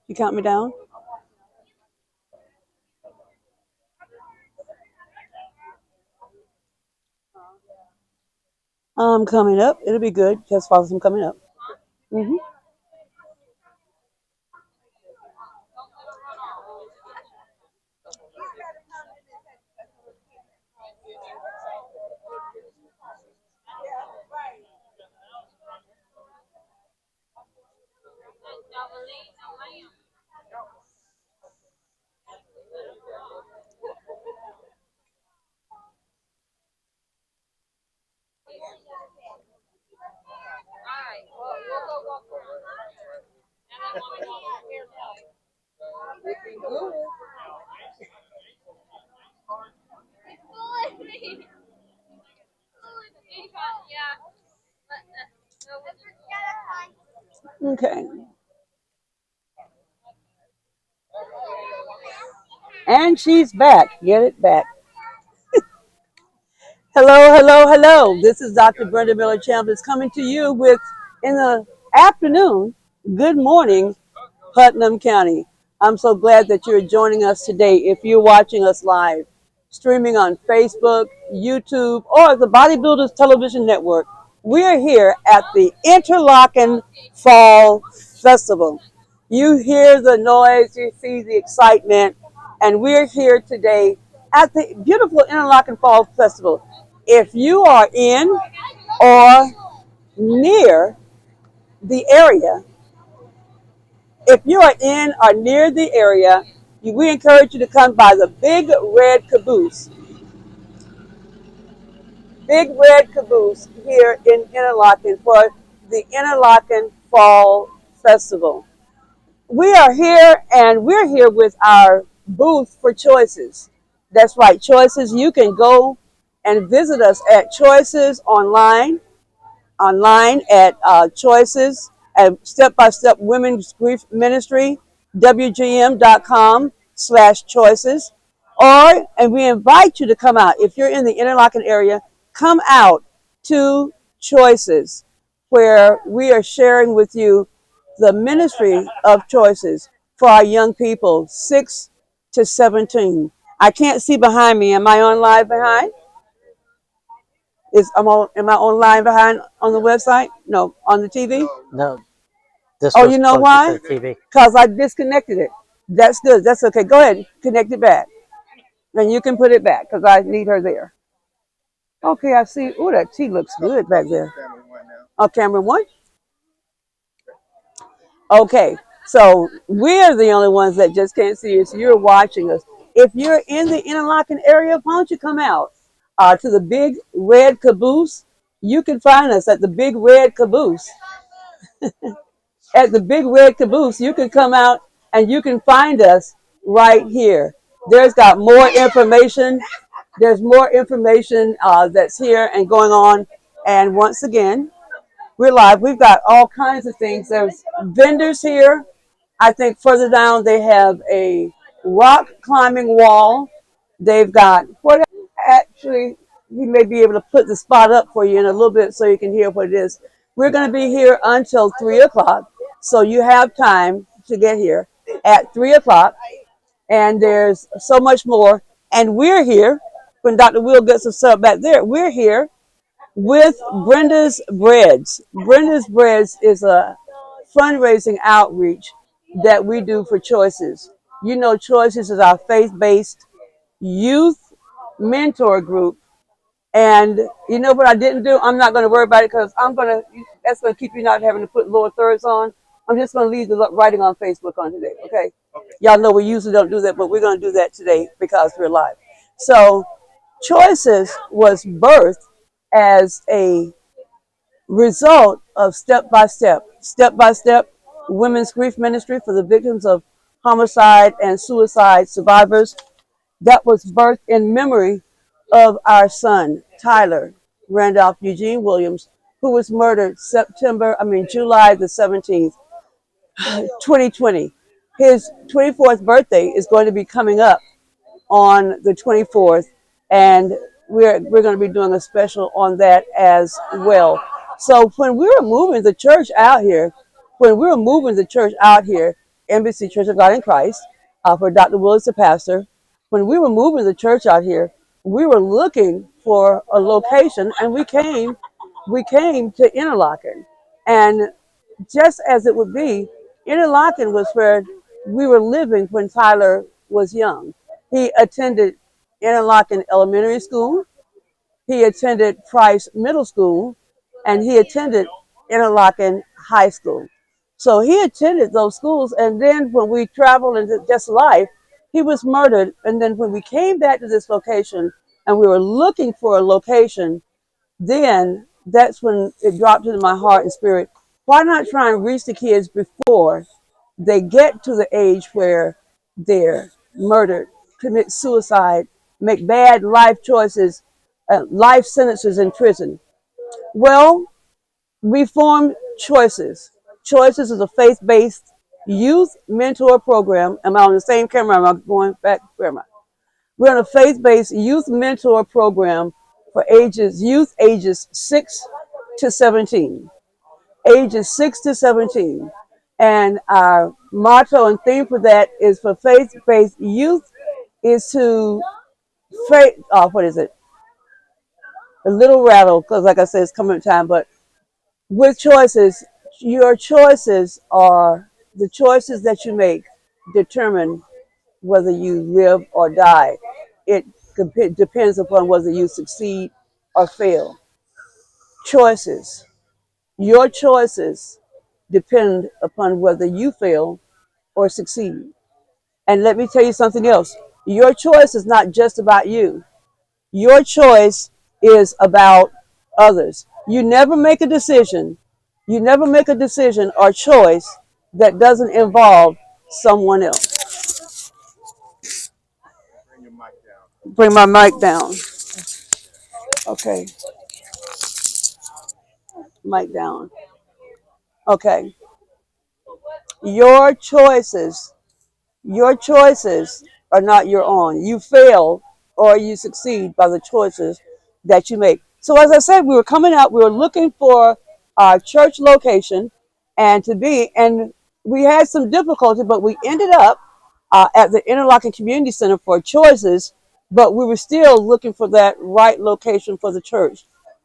You count me down? I'm coming up. It'll be good. Just follow I'm coming up. Hmm. Okay. And she's back. Get it back. Hello, hello, hello. This is Dr. Brenda Miller Chambers coming to you with, in the afternoon, good morning, Putnam County. I'm so glad that you're joining us today. If you're watching us live, streaming on Facebook, YouTube, or the Bodybuilders Television Network, we're here at the Interlachen Fall Festival. You hear the noise, you see the excitement, and we're here today at the beautiful Interlachen Fall Festival. If you are in or near the area, if you are in or near the area, we encourage you to come by the big red caboose here in Interlachen for the Interlachen Fall Festival. We are here and we're here with our booth for Choices. That's right, Choices. You can go and visit us at Choices online at Choices at Step by Step Women's Grief Ministry, WGM.com/choices. And we invite you to come out. If you're in the Interlachen area, come out to Choices, where we are sharing with you the ministry of choices for our young people, 6 to 17. I can't see behind me. Am I on live behind? Am I online behind on the website? No, on the TV? No, this Oh, was you know closer why? to the TV. Because I disconnected it. That's good. That's okay. Go ahead. Connect it back. And you can put it back because I need her there. Okay, I see. Oh, that tea looks good back there. Oh, camera one? Okay. So we're the only ones that just can't see us. You're watching us. If you're in the Interlachen area, why don't you come out to the big red caboose? You can find us at the big red caboose. At the big red caboose, you can come out and you can find us right here. There's got more information. There's more information that's here and going on. And once again, we're live. We've got all kinds of things. There's vendors here. I think further down they have a rock climbing wall. They've got what actually we may be able to put the spot up for you in a little bit so you can hear what it is. We're going to be here until 3 o'clock, so you have time to get here at 3 o'clock. And there's so much more. And we're here when Dr. Will gets us set up back there. We're here with Brenda's Breads. Brenda's Breads is a fundraising outreach that we do for Choices. You know, Choices is our faith-based youth mentor group. And you know what I didn't do? I'm not going to worry about it because that's going to keep you not having to put lower thirds on. I'm just going to leave the writing on Facebook on today, okay? Y'all know we usually don't do that, but we're going to do that today because we're live. So Choices was birthed as a result of step by step women's grief ministry for the victims of homicide and suicide survivors. That was birthed in memory of our son, Tyler Randolph Eugene Williams, who was murdered July the 17th, 2020. His 24th birthday is going to be coming up on the 24th, and we're going to be doing a special on that as well. So when we were moving the church out here, Embassy Church of God in Christ, for Dr. Willis, the pastor. When we were moving the church out here, we were looking for a location, and we came to Interlachen. And just as it would be, Interlachen was where we were living when Tyler was young. He attended Interlachen Elementary School, he attended Price Middle School, and he attended Interlachen High School. So he attended those schools, and then when we traveled into just life, he was murdered. And then when we came back to this location and we were looking for a location, then that's when it dropped into my heart and spirit. Why not try and reach the kids before they get to the age where they're murdered, commit suicide, make bad life choices, life sentences in prison? Well, we formed Choices. Choices is a faith-based youth mentor program. Am I on the same camera? Am I going back? Where am I? We're on a faith-based youth mentor program for youth ages 6 to 17. Ages 6 to 17. And our motto and theme for that is for faith-based youth is to what is it? A little rattle, because like I said, it's coming time, but with choices, your choices are the choices that you make determine whether you live or die. It depends upon whether you succeed or fail. Choices. Your choices depend upon whether you fail or succeed. And let me tell you something else. Your choice is not just about you. Your choice is about others. You never make a decision. You never make a decision or choice that doesn't involve someone else. Bring my mic down. Okay, mic down. Okay. Your choices, your choices are not your own. You fail or you succeed by the choices that you make. So as I said, we were coming out, we were looking for our church location and we had some difficulty, but we ended up at the Interlachen Community Center for Choices, but we were still looking for that right location for the church.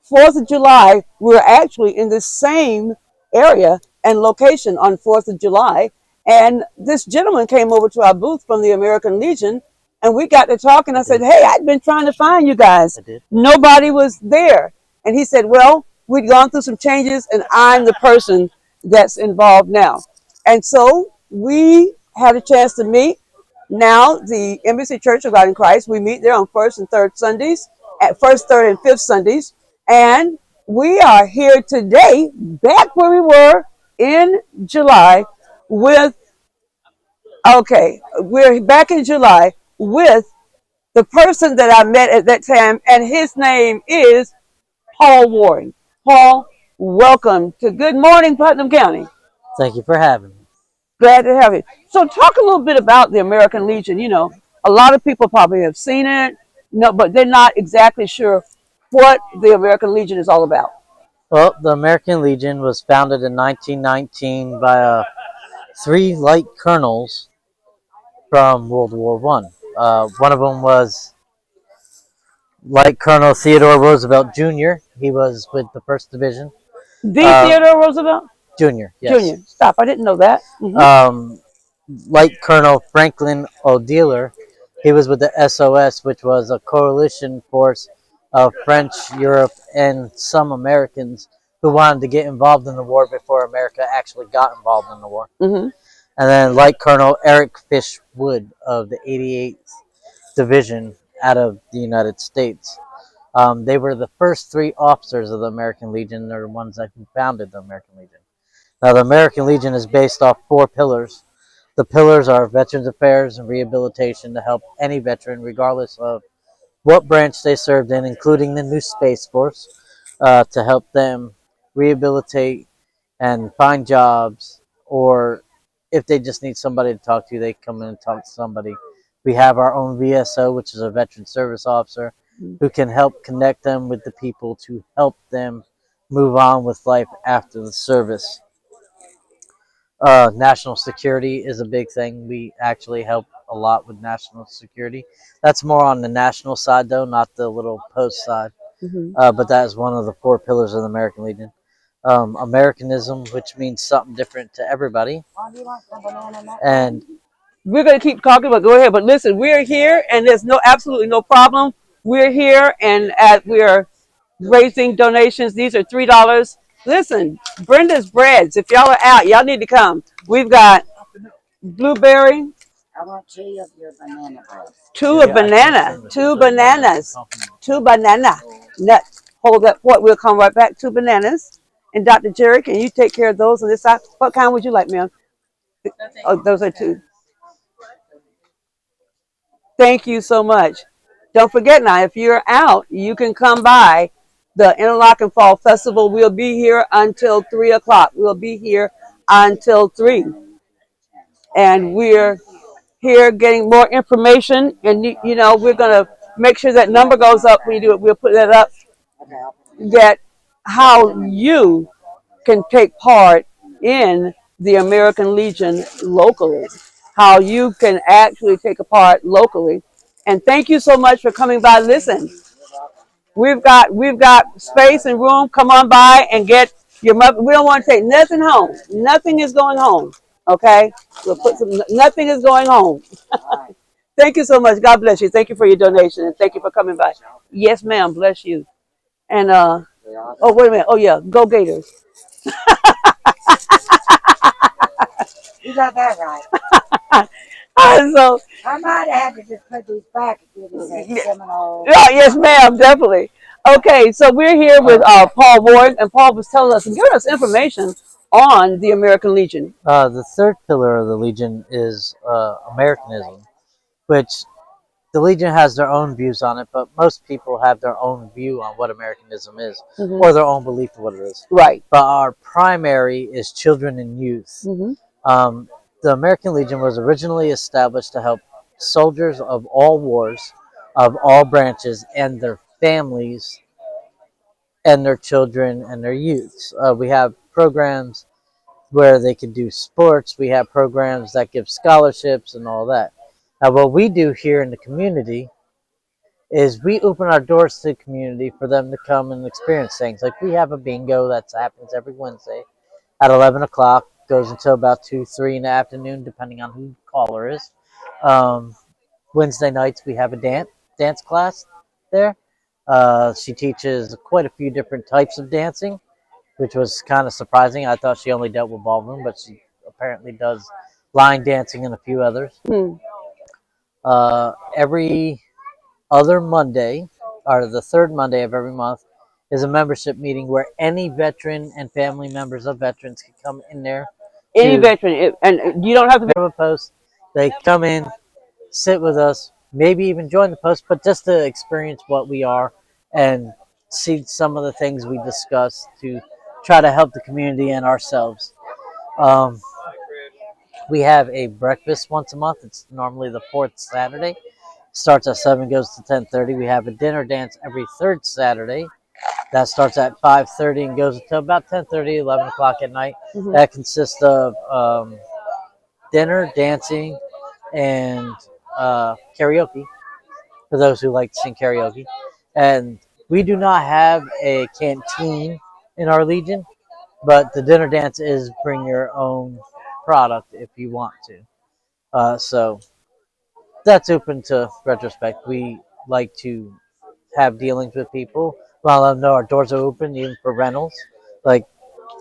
4th of July, we were actually in the same area and location on 4th of July. And this gentleman came over to our booth from the American Legion, and we got to talking. I said, hey, I've been trying to find you guys. I did. Nobody was there. And he said, well, we'd gone through some changes, and I'm the person that's involved now. And so we had a chance to meet. Now, the Embassy Church of God in Christ, we meet there on first and third Sundays, at first, third, and fifth Sundays. And we are here today, back where we were in July with, okay, we're back in July with the person that I met at that time, and his name is Paul Warren. Paul, welcome to Good Morning, Putnam County. Thank you for having me. Glad to have you. So talk a little bit about the American Legion. You know, a lot of people probably have seen it, no, but they're not exactly sure what the American Legion is all about. Well, the American Legion was founded in 1919 by three light colonels from World War One. One of them was Light Colonel Theodore Roosevelt Jr. He was with the First Division. The Theodore Roosevelt Jr. Yes. Jr. Stop! I didn't know that. Light Colonel Franklin O'Dealer. He was with the SOS, which was a coalition force of French, Europe, and some Americans who wanted to get involved in the war before America actually got involved in the war. Mm-hmm. And then Light Colonel Eric Fish Wood of the 88th Division out of the United States. They were the first three officers of the American Legion. They're the ones that founded the American Legion. Now, the American Legion is based off four pillars. The pillars are Veterans Affairs and Rehabilitation to help any veteran, regardless of what branch they served in, including the new Space Force, to help them rehabilitate and find jobs, or if they just need somebody to talk to, they come in and talk to somebody. We have our own VSO, which is a Veteran Service Officer, who can help connect them with the people to help them move on with life after the service. National security is a big thing. We actually help a lot with national security. That's more on the national side, though, not the little post side. Hmm. But that is one of the four pillars of the American Legion. Americanism, which means something different to everybody. And We're going to keep talking, but go ahead. But listen, we're here, and there's no absolutely no problem. We're here, and we're raising donations. These are $3. Listen, Brenda's breads. If y'all are out, y'all need to come. We've got blueberry, I want two of your banana breads. two of banana, two bananas, two banana nuts. Hold that point. We'll come right back. Two bananas. And Dr. Jerry, can you take care of those on this side? What kind would you like, ma'am? Oh, those are two. Thank you so much. Don't forget now, if you're out, you can come by the Interlachen Fall Festival. We'll be here until 3 o'clock. We'll be here until 3. And we're here getting more information. And, we're going to make sure that number goes up when you do it. We'll put that up, that how you can take part in the American Legion locally, how you can actually take a part locally. And thank you so much for coming by. Listen, we've got space and room. Come on by and get your mother. We don't want to take nothing home. Nothing is going home. Okay? We'll put some. Nothing is going home. Thank you so much. God bless you. Thank you for your donation and thank you for coming by. Yes, ma'am. Bless you. And oh, wait a minute. Oh yeah, go Gators. You got that right. So I might have had to just put these back if it was a Seminole. yeah, yes, ma'am, definitely. Okay, so we're here with Paul Ward, and Paul was telling us and giving us information on the American Legion. the third pillar of the Legion is Americanism, which the Legion has their own views on it, but most people have their own view on what Americanism is, or their own belief of what it is. Right. But our primary is children and youth. Hmm. Um, the American Legion was originally established to help soldiers of all wars, of all branches, and their families, and their children and their youths. We have programs where they can do sports. We have programs that give scholarships and all that. Now, what we do here in the community is we open our doors to the community for them to come and experience things. Like we have a bingo that happens every Wednesday at 11 o'clock, goes until about 2, 3 in the afternoon, depending on who the caller is. Um, Wednesday nights we have a dance class there. She teaches quite a few different types of dancing, which was kind of surprising. I thought she only dealt with ballroom, but she apparently does line dancing and a few others. Hmm. Every other Monday, or the third Monday of every month, is a membership meeting where any veteran and family members of veterans can come in there. Any veteran, and you don't have to be. A post. They come in, sit with us, maybe even join the post, but just to experience what we are and see some of the things we discuss to try to help the community and ourselves. Um, we have a breakfast once a month. It's normally the fourth Saturday. Starts at 7, goes to 10:30. We have a dinner dance every third Saturday. That starts at 5:30 and goes until about 10:30, 11 o'clock at night. Mhm. That consists of dinner, dancing, and karaoke for those who like to sing karaoke. And we do not have a canteen in our Legion, but the dinner dance is bring your own product if you want to. So that's open to retrospect. We like to have dealings with people. Well, I know our doors are open even for rentals. Like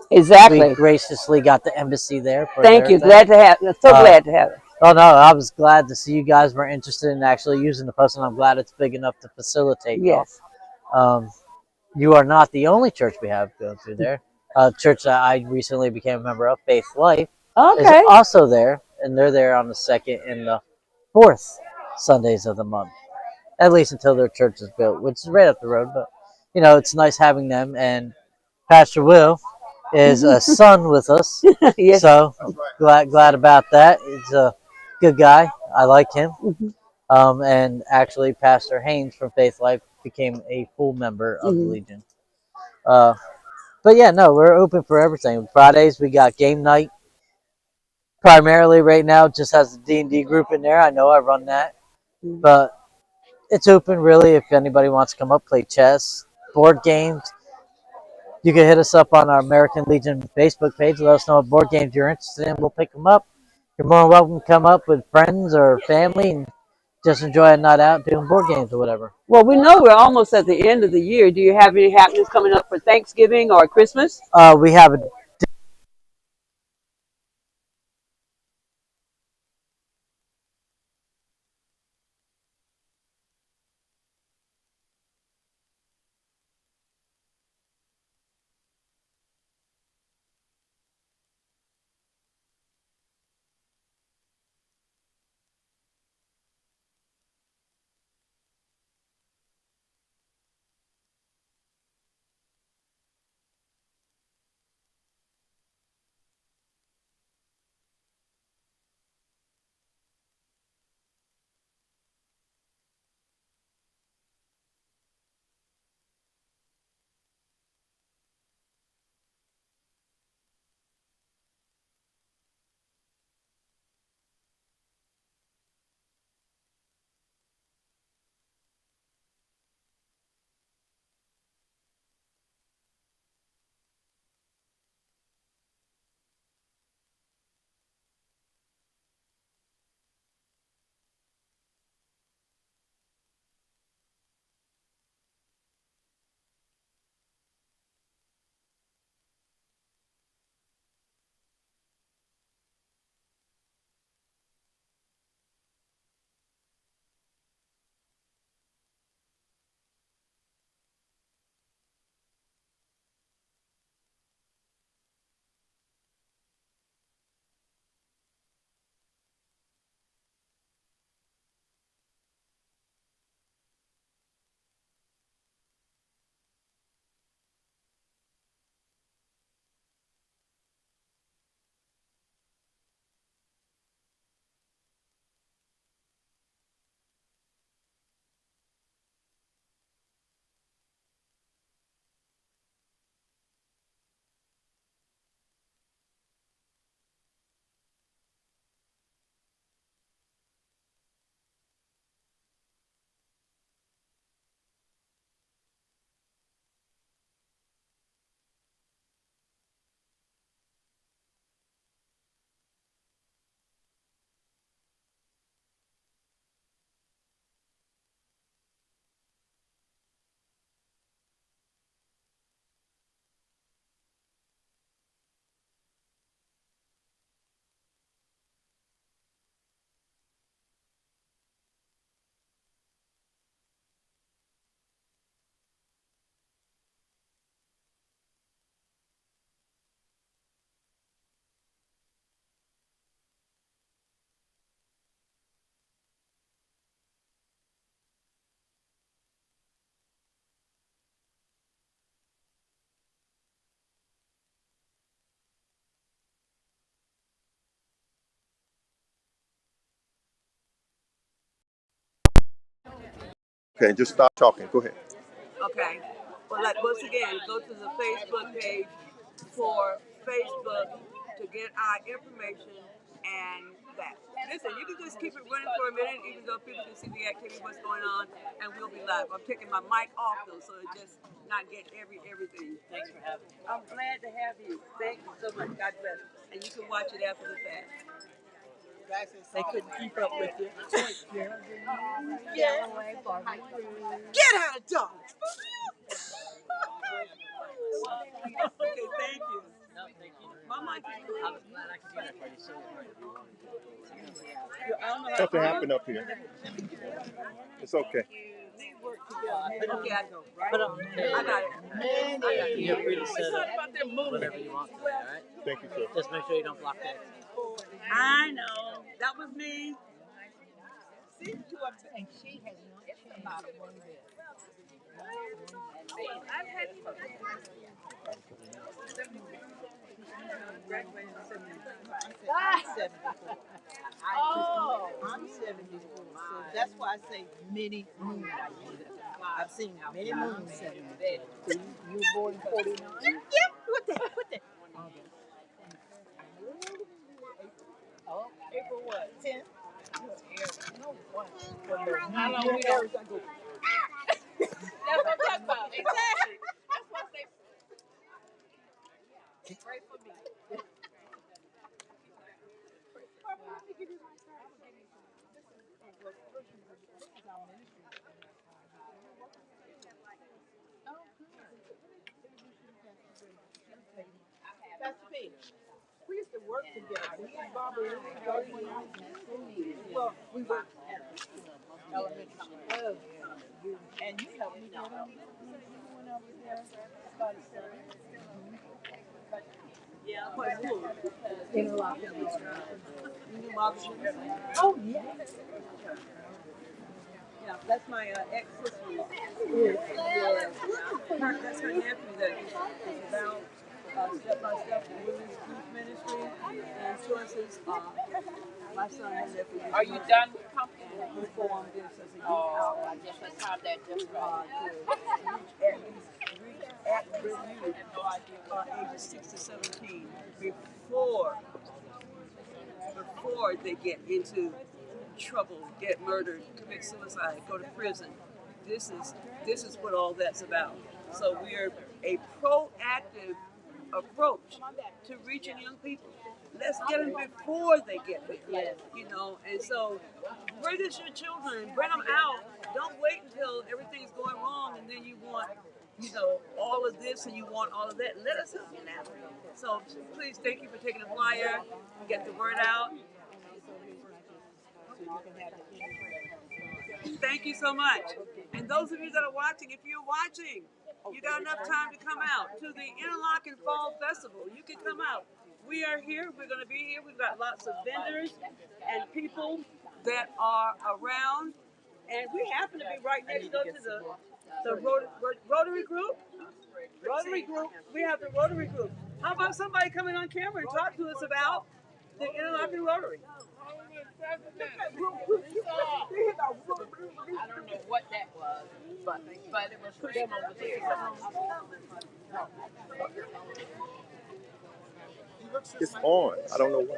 we Exactly. graciously got the embassy there for Thank their you. thing. Glad to have. So Uh, glad to have it. Oh no, I was glad to see you guys were interested in actually using the post, and I'm glad it's big enough to facilitate y'all. Yes. You are not the only church we have go through there. Church that I recently became a member of, Faith Life, is Okay. also there, and they're there on the second and the fourth Sundays of the month, at least until their church is built, which is right up the road. But it's nice having them. And Pastor Will is a son with us, Yes. so glad about that. He's a good guy. I like him. Mhm. And actually, Pastor Haynes from Faith Life became a full member of the Mhm. Legion. Uh, but yeah, no, we're open for everything. Fridays we got game night. primarily right now just has a D&D group in there. I know I run that, Mm. but it's open really if anybody wants to come up, play chess, board games. You can hit us up on our American Legion Facebook page. Let us know what board games you're interested in. We'll pick them up. You're more than welcome to come up with friends or family and just enjoy a night out doing board games or whatever. Well, we know we're almost at the end of the year. Do you have any happenings coming up for Thanksgiving or Christmas? We have a Okay, just stop talking. Go ahead. Okay. Well, like once again, go to the Facebook page for Facebook to get our information and that. Listen, you can just keep it running for a minute, even though people can see the activity, what's going on, and we'll be live. I'm taking my mic off though, so it just not get everything. Thanks for having me. I'm glad to have you. Thank you so much. God bless. And you can watch it after the fact. They couldn't keep up with you. Get out of Dodge. Okay, thank you. No, thank you. Mama, I was glad I could do that for you. So Something happened up here. It's okay. okay, I go. Right? I got it. you're free to set up whatever you want today, all right? Thank you, sir. Just make sure you don't block that. I know. That was me. Oh, I'm 74, so that's why I say many moons. I've seen many moons. So you were born in 49? Yeah, what that? Oh, April what? 10th? No, what? How long we got? That's what I'm talking about. Exactly. That's what they pray for me. Pastor P, we used to work together. Me and Barbara, we worked when I was in school. Well, we worked at elementary school. And you helped me get on. When I was there, started serving. Yeah, what school? Interlachen. You knew Barbara? Oh, yeah. Yeah, that's my ex-sister. Yeah. That's her nephew that is about step by step women's youth ministry and sources. My son and nephew. Are you done with company? We formed this as a youth outreach. I guess that's how that just reach at youth ages 6 to 17 before they get into trouble, get murdered, commit suicide, go to prison. This is what all that's about. So we are a proactive approach to reaching young people. Let's get them before they get there. You know, and so register your children, bring them out. Don't wait until everything's going wrong and then you want, all of this and you want all of that. Let us help you now. So please, thank you for taking the flyer, get the word out. Thank you so much. And those of you that are watching, if you're watching, you got enough time to come out to the Interlachen Fall Festival. You can come out. We are here. We're going to be here. We've got lots of vendors and people that are around. And we happen to be right next door to the Rotary Group. Rotary Group. We have the Rotary Group. How about somebody coming on camera and talk to us about the Interlachen Rotary? I don't know what that was, but it was for them over there. It's on. I don't know why.